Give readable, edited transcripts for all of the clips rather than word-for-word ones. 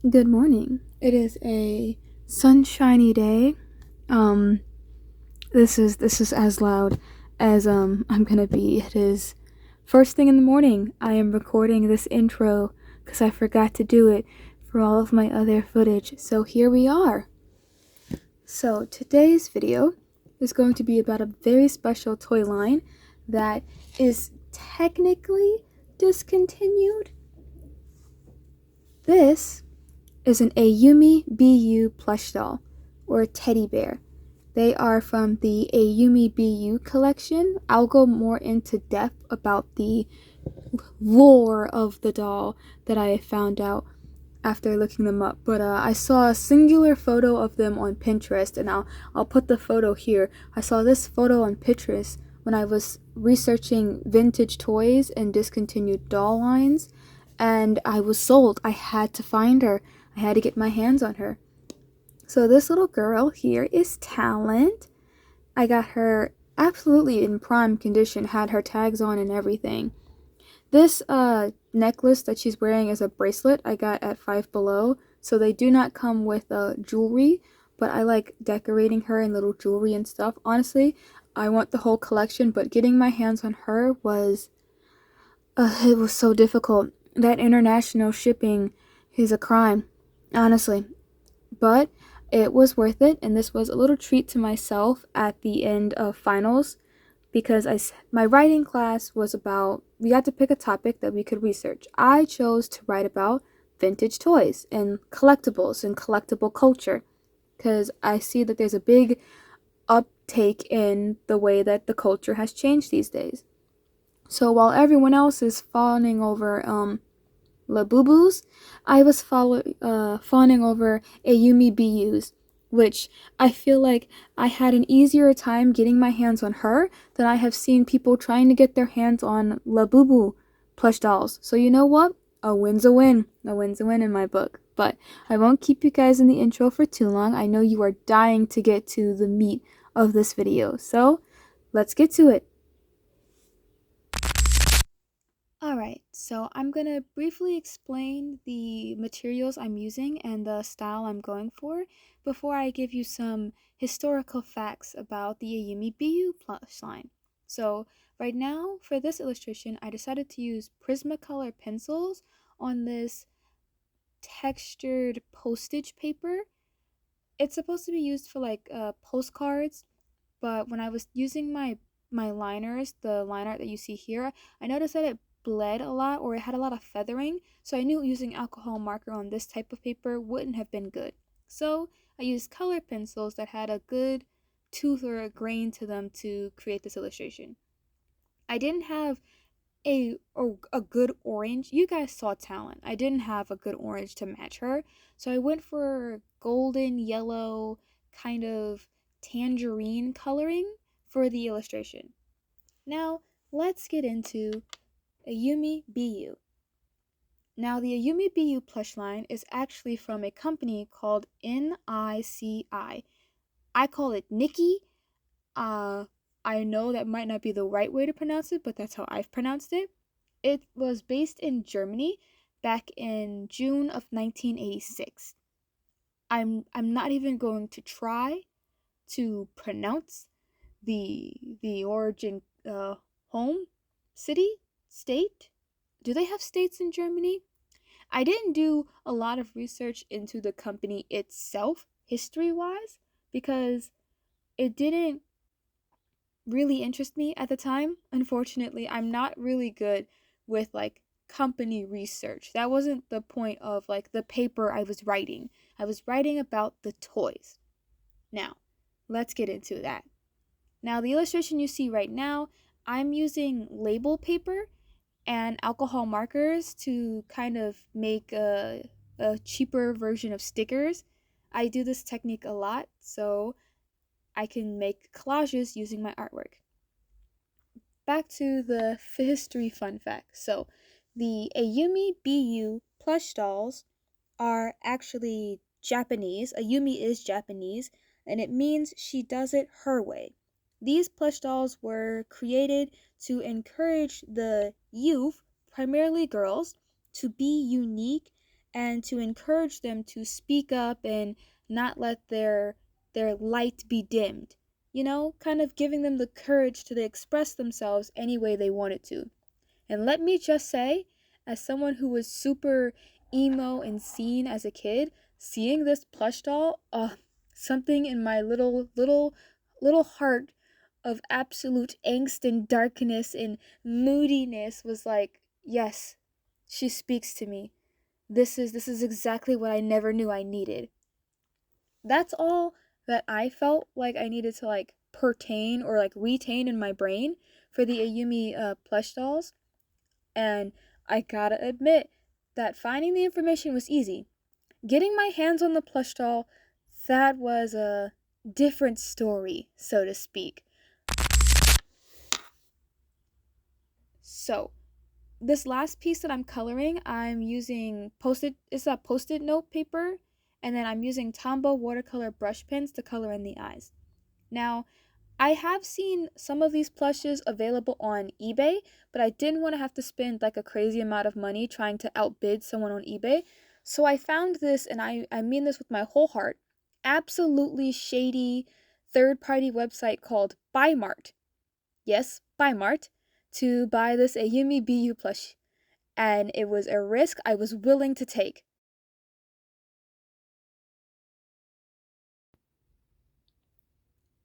Good morning. It is a sunshiny day. Um this is as loud as I'm gonna be. It is first thing in the morning. I am recording this intro because I forgot to do it for all of my other footage. So here we are. So today's video is going to be about a very special toy line that is technically discontinued. This is an Ayumi Be You plush doll, or a teddy bear. They are from the Ayumi Be You collection. I'll go more into depth about the lore of the doll that I found out after looking them up. But I saw a singular photo of them on Pinterest, and I'll put the photo here. I saw this photo on Pinterest when I was researching vintage toys and discontinued doll lines, and I was sold. I had to find her. I had to get my hands on her. So this little girl here is Talent. I got her absolutely in prime condition, had her tags on and everything. This necklace that she's wearing is a bracelet I got at Five Below, so they do not come with jewelry, but I like decorating her in little jewelry and stuff. Honestly, I want the whole collection, but getting my hands on her was it was so difficult. That international shipping is a crime, honestly. But it was worth it, and this was a little treat to myself at the end of finals because my writing class was about, we got to pick a topic that we could research. I chose to write about vintage toys and collectibles and collectible culture because I see that there's a big uptake in the way that the culture has changed these days. So while everyone else is fawning over Labubus, I was fawning over Ayumi Be You's, which I feel like I had an easier time getting my hands on her than I have seen people trying to get their hands on Labubu plush dolls. So you know what? A win's a win. A win's a win in my book. But I won't keep you guys in the intro for too long. I know you are dying to get to the meat of this video. So let's get to it. Alright, so I'm gonna briefly explain the materials I'm using and the style I'm going for before I give you some historical facts about the Ayumi Be You plush line. So, right now, for this illustration, I decided to use Prismacolor pencils on this textured postage paper. It's supposed to be used for like postcards, but when I was using my liners, the line art that you see here, I noticed that it bled a lot or it had a lot of feathering, so I knew using alcohol marker on this type of paper wouldn't have been good. So I used color pencils that had a good tooth or a grain to them to create this illustration. I didn't have a good orange. You guys saw Talent. I didn't have a good orange to match her, so I went for golden yellow kind of tangerine coloring for the illustration. Now, let's get into Ayumi Be You. Now, the Ayumi Be You plush line is actually from a company called NICI. I call it Nikki. Uh, I know that might not be the right way to pronounce it, but that's how I've pronounced it. It was based in Germany back in June of 1986. I'm not even going to try to pronounce the origin home city state. Do they have states in Germany? I didn't do a lot of research into the company itself history wise because it didn't really interest me at the time. Unfortunately, I'm not really good with like company research. That wasn't the point of like the paper I was writing. I was writing about the toys. Now, let's get into that. Now, the illustration you see right now, I'm using label paper and alcohol markers to kind of make a cheaper version of stickers. I do this technique a lot, so I can make collages using my artwork. Back to the history fun fact. So, the Ayumi Be You plush dolls are actually Japanese. Ayumi is Japanese, and it means she does it her way. These plush dolls were created to encourage the youth, primarily girls, to be unique and to encourage them to speak up and not let their light be dimmed. Kind of giving them the courage to express themselves any way they wanted to. And let me just say, as someone who was super emo and scene as a kid, seeing this plush doll, something in my little heart of absolute angst and darkness and moodiness was like, yes, she speaks to me. This is exactly what I never knew I needed. That's all that I felt like I needed to pertain or retain in my brain for the Ayumi plush dolls. And I gotta admit that finding the information was easy. Getting my hands on the plush doll, that was a different story, so to speak. So, this last piece that I'm coloring, I'm using it's a post-it note paper, and then I'm using Tombow watercolor brush pens to color in the eyes. Now, I have seen some of these plushes available on eBay, but I didn't want to have to spend like a crazy amount of money trying to outbid someone on eBay. So I found this, and I mean this with my whole heart, absolutely shady third-party website called BuyMart. Yes, BuyMart, to buy this Ayumi Be You plush. And it was a risk I was willing to take.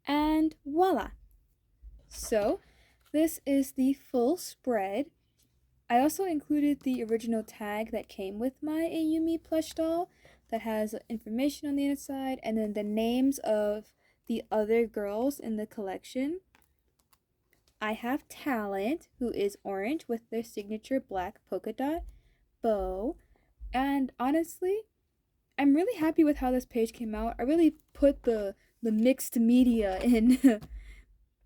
And voila. So, this is the full spread. I also included the original tag that came with my Ayumi plush doll that has information on the inside and then the names of the other girls in the collection. I have Talent, who is orange with their signature black polka dot bow. And honestly, I'm really happy with how this page came out. I really put the mixed media in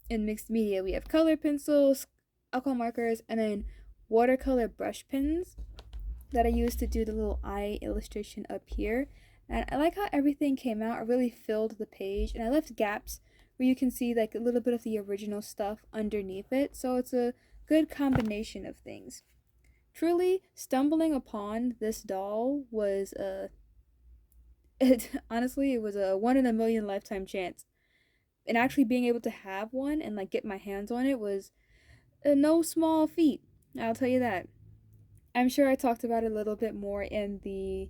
in mixed media. We have color pencils, alcohol markers, and then watercolor brush pens that I used to do the little eye illustration up here. And I like how everything came out. I really filled the page, and I left gaps where you can see like a little bit of the original stuff underneath it. So it's a good combination of things. Truly, stumbling upon this doll was it was a one in a million lifetime chance. And actually being able to have one and like get my hands on it was no small feat. I'll tell you that. I'm sure I talked about it a little bit more in the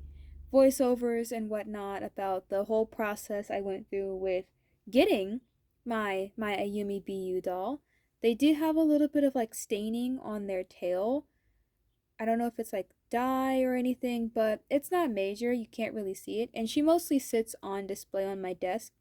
voiceovers and whatnot about the whole process I went through with getting my Ayumi Be You doll. They did have a little bit of like staining on their tail. I don't know if it's like dye or anything, but it's not major. You can't really see it. And she mostly sits on display on my desk.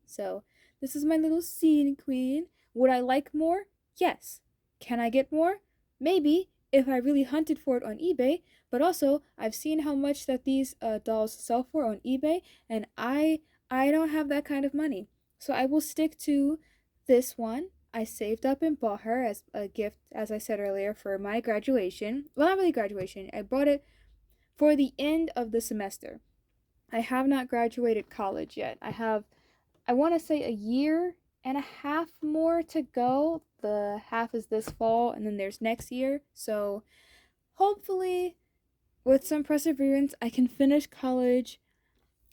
So, this is my little scene queen. Would I like more? Yes. Can I get more? Maybe, if I really hunted for it on eBay. But also, I've seen how much that these dolls sell for on eBay, and I don't have that kind of money. So I will stick to this one. I saved up and bought her as a gift, as I said earlier, for my graduation. Well, not really graduation. I bought it for the end of the semester. I have not graduated college yet. I want to say a year and a half more to go. The half is this fall, and then there's next year. So hopefully, with some perseverance, I can finish college.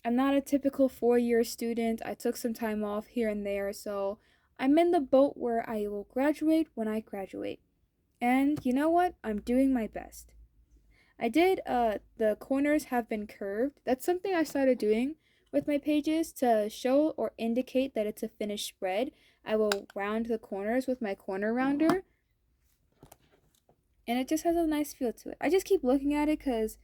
I'm not a typical 4-year student. I took some time off here and there, so I'm in the boat where I will graduate when I graduate. And you know what? I'm doing my best. I did, the corners have been curved. That's something I started doing with my pages to show or indicate that it's a finished spread. I will round the corners with my corner rounder, and it just has a nice feel to it. I just keep looking at it because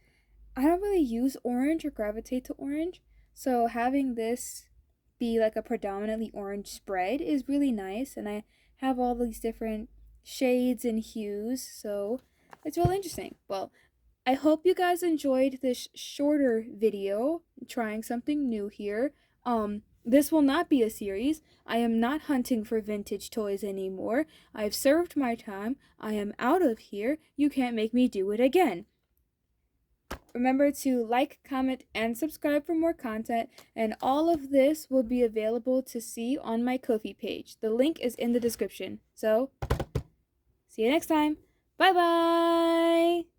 I don't really use orange or gravitate to orange. So having this be like a predominantly orange spread is really nice. And I have all these different shades and hues. So it's really interesting. Well, I hope you guys enjoyed this shorter video, trying something new here. This will not be a series. I am not hunting for vintage toys anymore. I've served my time. I am out of here. You can't make me do it again. Remember to like, comment, and subscribe for more content, and all of this will be available to see on my Ko-fi page. The link is in the description. So, see you next time. Bye bye!